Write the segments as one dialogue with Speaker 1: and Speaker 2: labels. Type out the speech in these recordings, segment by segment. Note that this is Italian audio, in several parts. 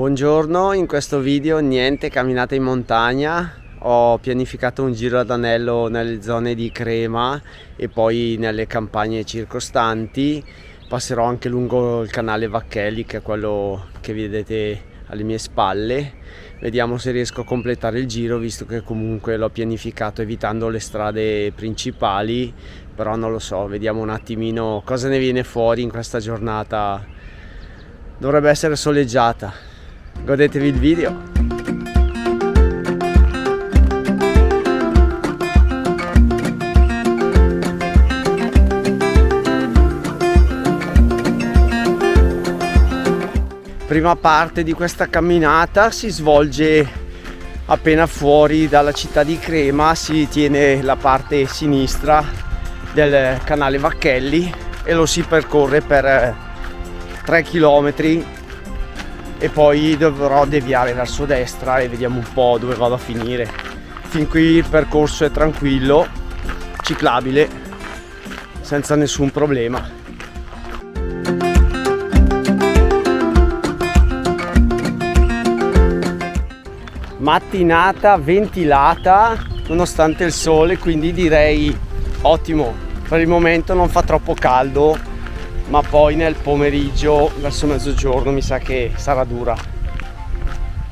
Speaker 1: Buongiorno, in questo video niente camminata in montagna, ho pianificato un giro ad anello nelle zone di Crema e poi nelle campagne circostanti. Passerò anche lungo il canale Vacchelli, che è quello che vedete alle mie spalle. Vediamo se riesco a completare il giro, visto che comunque l'ho pianificato evitando le strade principali, però non lo so, vediamo un attimino cosa ne viene fuori in questa giornata. Dovrebbe essere soleggiata. Godetevi il video. Prima parte di questa camminata si svolge appena fuori dalla città di Crema, si tiene la parte sinistra del canale Vacchelli e lo si percorre per 3 km e poi dovrò deviare verso destra e vediamo un po' dove vado a finire. Fin qui il percorso è tranquillo, ciclabile, senza nessun problema. Mattinata ventilata nonostante il sole, quindi direi ottimo. Per il momento non fa troppo caldo, ma poi nel pomeriggio verso mezzogiorno mi sa che sarà dura.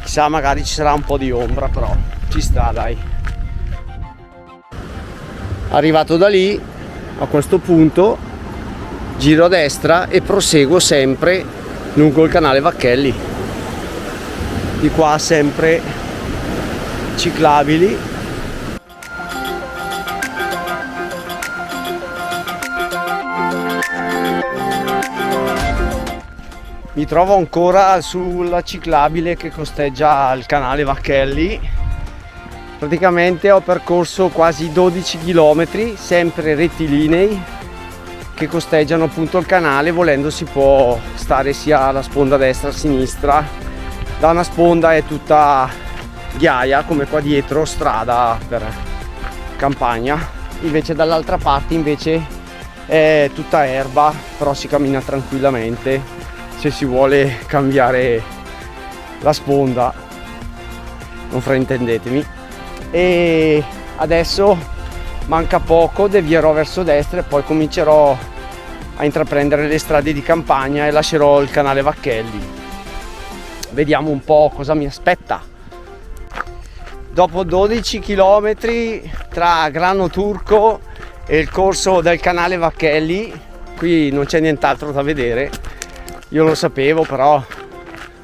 Speaker 1: Chissà, magari ci sarà un po' di ombra, però ci sta, dai. Arrivato da lì, a questo punto giro a destra e proseguo sempre lungo il canale Vacchelli. Di qua sempre ciclabili. Mi trovo ancora sulla ciclabile che costeggia il canale Vacchelli. Praticamente ho percorso quasi 12 km, sempre rettilinei, che costeggiano appunto il canale. Volendo si può stare sia alla sponda destra che a sinistra. Da una sponda è tutta ghiaia, come qua dietro, strada per campagna, invece dall'altra parte invece è tutta erba, però si cammina tranquillamente se si vuole cambiare la sponda, non fraintendetemi. E adesso manca poco, devierò verso destra e poi comincerò a intraprendere le strade di campagna e lascerò il canale Vacchelli. Vediamo un po' cosa mi aspetta. Dopo 12 km tra Grano Turco e il corso del canale Vacchelli, qui non c'è nient'altro da vedere. Io lo sapevo, però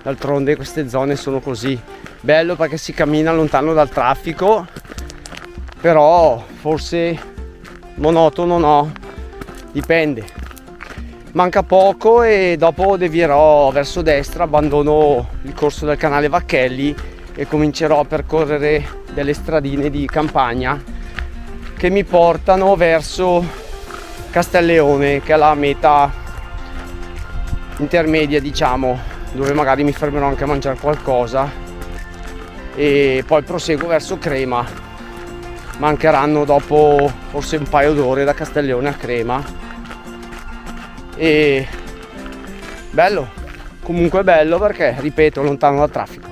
Speaker 1: d'altronde queste zone sono così. Bello perché si cammina lontano dal traffico, però forse monotono no, dipende. Manca poco e dopo devierò verso destra, abbandono il corso del canale Vacchelli e comincerò a percorrere delle stradine di campagna che mi portano verso Castelleone, che è la meta intermedia, diciamo, dove magari mi fermerò anche a mangiare qualcosa e poi proseguo verso Crema. Mancheranno dopo forse un paio d'ore da Castelleone a Crema. E bello, comunque bello perché, ripeto, lontano dal traffico.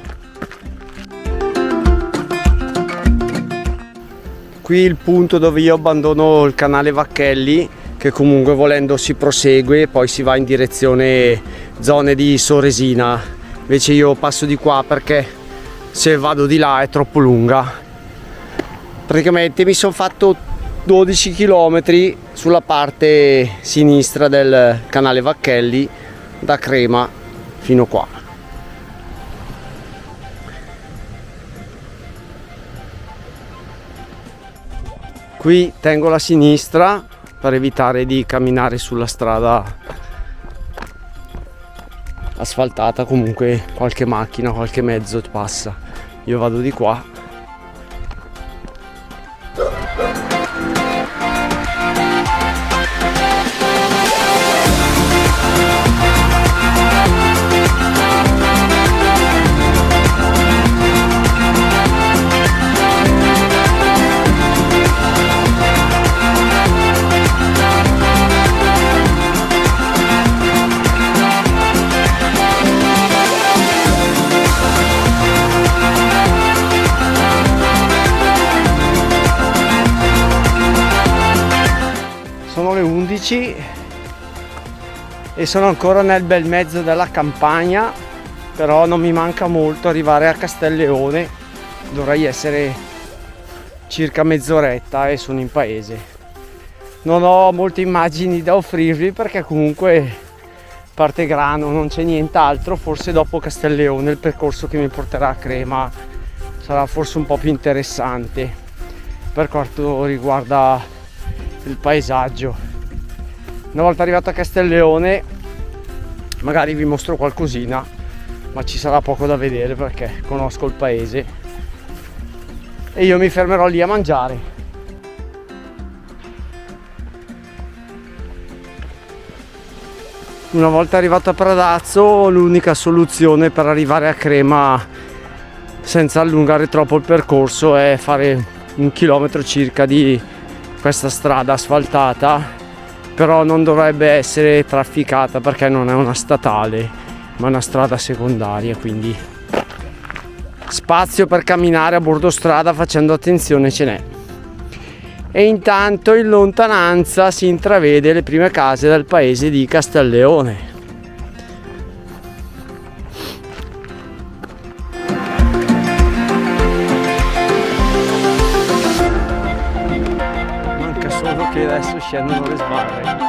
Speaker 1: Qui il punto dove io abbandono il canale Vacchelli, che comunque volendo si prosegue e poi si va in direzione zone di Soresina. Invece io passo di qua perché se vado di là è troppo lunga. Praticamente mi sono fatto 12 km sulla parte sinistra del canale Vacchelli, da Crema fino qua. Qui tengo la sinistra per evitare di camminare sulla strada asfaltata, comunque qualche macchina, qualche mezzo passa. Io vado di qua. 12 e sono ancora nel bel mezzo della campagna, però non mi manca molto arrivare a Castelleone. Dovrei essere circa mezz'oretta e sono in paese. Non ho molte immagini da offrirvi perché comunque, a parte Grano, non c'è nient'altro. Forse dopo Castelleone il percorso che mi porterà a Crema sarà forse un po' più interessante per quanto riguarda il paesaggio. Una volta arrivato a Castelleone magari vi mostro qualcosina, ma ci sarà poco da vedere perché conosco il paese e io mi fermerò lì a mangiare. Una volta arrivato a Pradazzo, l'unica soluzione per arrivare a Crema senza allungare troppo il percorso è fare 1 chilometro circa di questa strada asfaltata, però non dovrebbe essere trafficata perché non è una statale ma una strada secondaria, quindi spazio per camminare a bordo strada facendo attenzione ce n'è. E intanto in lontananza si intravede le prime case del paese di Castelleone. Manca solo che adesso scendono le sbarre.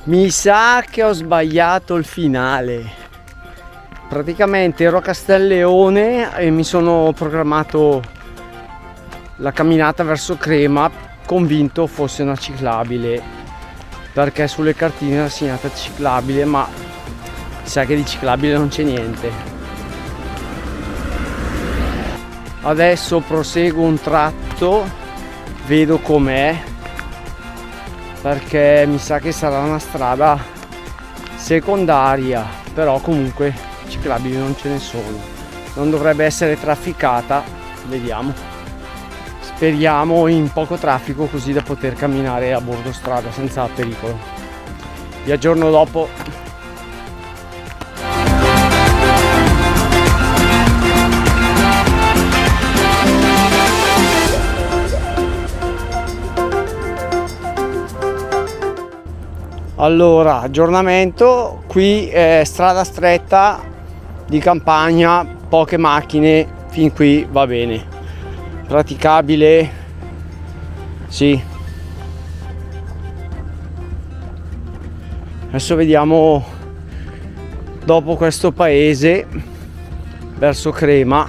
Speaker 1: Mi sa che ho sbagliato il finale. Praticamente ero a Castelleone e mi sono programmato la camminata verso Crema convinto fosse una ciclabile, perché sulle cartine era segnata ciclabile, ma sa che di ciclabile non c'è niente. Adesso proseguo un tratto, vedo com'è, perché mi sa che sarà una strada secondaria, però comunque ciclabili non ce ne sono. Non dovrebbe essere trafficata, vediamo. Speriamo in poco traffico così da poter camminare a bordo strada senza pericolo. Vi aggiorno dopo. Allora, aggiornamento, qui è strada stretta di campagna, poche macchine, fin qui va bene, praticabile, sì. Adesso vediamo dopo questo paese verso Crema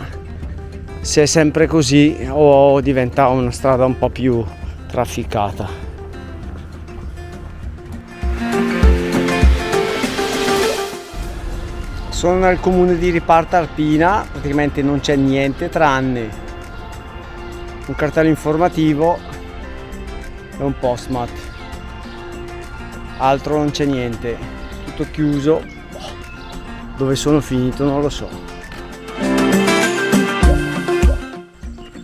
Speaker 1: se è sempre così o diventa una strada un po' più trafficata. Sono nel comune di Riparta Arpina, praticamente non c'è niente tranne un cartello informativo e un postmat. Altro non c'è niente, tutto chiuso. Dove sono finito non lo so.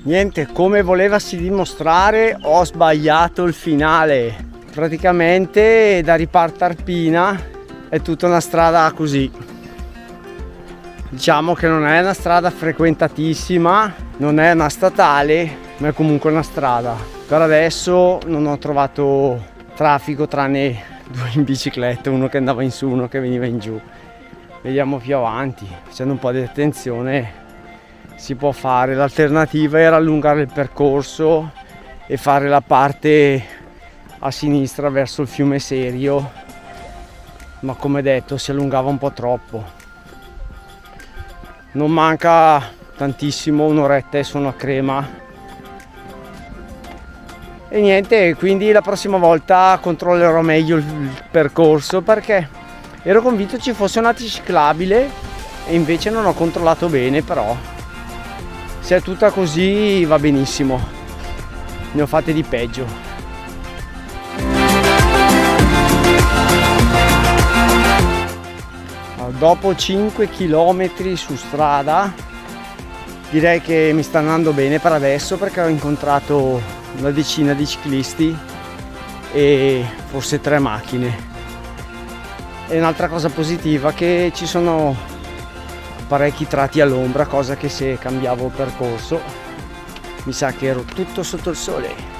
Speaker 1: Niente, come volevasi dimostrare ho sbagliato il finale. Praticamente da Riparta Arpina è tutta una strada così. Diciamo che non è una strada frequentatissima, non è una statale, ma è comunque una strada. Per adesso non ho trovato traffico tranne 2 in bicicletta, uno che andava in su, uno che veniva in giù. Vediamo più avanti, facendo un po' di attenzione si può fare. L'alternativa era allungare il percorso e fare la parte a sinistra verso il fiume Serio, ma come detto si allungava un po' troppo. Non manca tantissimo, un'oretta e sono a Crema. E niente, quindi la prossima volta controllerò meglio il percorso, perché ero convinto ci fosse una ciclabile e invece non ho controllato bene. Però se è tutta così va benissimo, ne ho fatte di peggio. Dopo 5 km su strada direi che mi sta andando bene per adesso, perché ho incontrato una decina di ciclisti e forse 3 macchine. E un'altra cosa positiva che ci sono parecchi tratti all'ombra, cosa che se cambiavo percorso mi sa che ero tutto sotto il sole.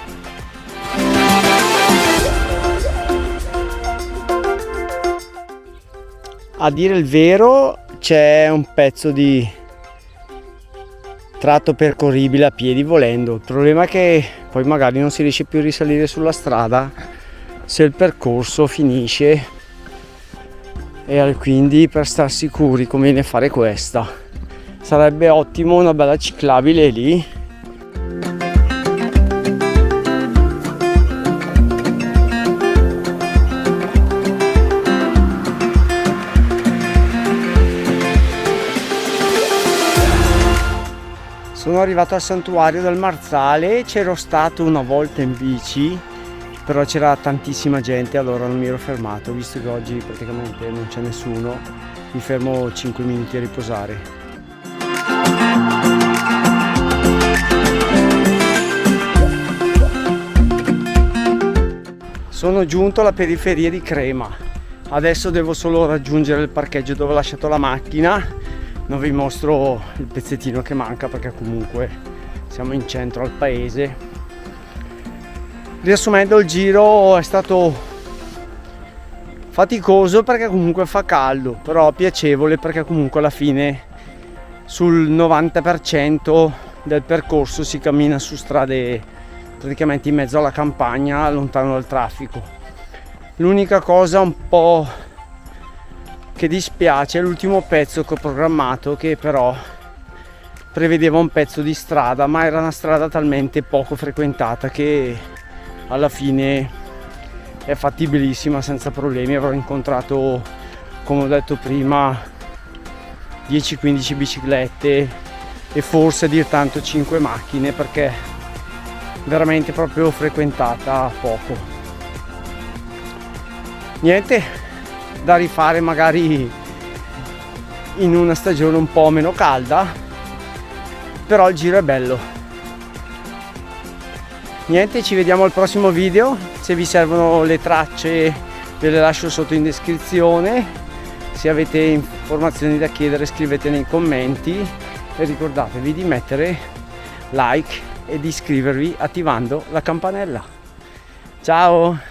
Speaker 1: A dire il vero c'è un pezzo di tratto percorribile a piedi volendo, il problema è che poi magari non si riesce più a risalire sulla strada se il percorso finisce, e quindi per star sicuri conviene fare questa. Sarebbe ottimo una bella ciclabile lì. Sono arrivato al santuario del Marzale, c'ero stato una volta in bici, però c'era tantissima gente, allora non mi ero fermato, visto che oggi praticamente non c'è nessuno, mi fermo 5 minuti a riposare. Sono giunto alla periferia di Crema, adesso devo solo raggiungere il parcheggio dove ho lasciato la macchina. Non vi mostro il pezzettino che manca perché comunque siamo in centro al paese. Riassumendo, il giro è stato faticoso perché comunque fa caldo, però piacevole perché comunque alla fine sul 90% del percorso si cammina su strade praticamente in mezzo alla campagna, lontano dal traffico. L'unica cosa un po' che dispiace è l'ultimo pezzo che ho programmato, che però prevedeva un pezzo di strada, ma era una strada talmente poco frequentata che alla fine è fattibilissima senza problemi. Avrò incontrato, come ho detto prima, 10-15 biciclette e forse a dir tanto 5 macchine, perché veramente proprio frequentata poco. Niente da rifare magari in una stagione un po' meno calda, però il giro è bello. Niente, ci vediamo al prossimo video. Se vi servono le tracce ve le lascio sotto in descrizione, se avete informazioni da chiedere scrivete nei commenti e ricordatevi di mettere like e di iscrivervi attivando la campanella. Ciao!